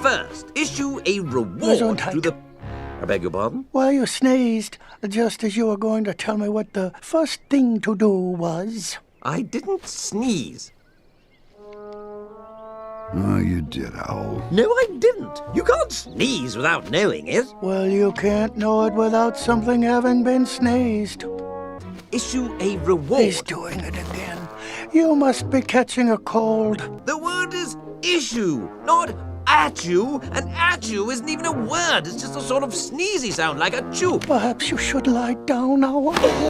First, issue a reward to the... I beg your pardon? Well, you sneezed just as you were going to tell me what the first thing to do was. I didn't sneeze. Oh, you did, Owl. No, I didn't. You can't sneeze without knowing it. Well, you can't know it without something having been sneezed. Issue a reward. He's doing it again. You must be catching a cold. The word is issue, not at you. And at you isn't even a word. It's just a sort of sneezy sound like a chew. Perhaps you should lie down now.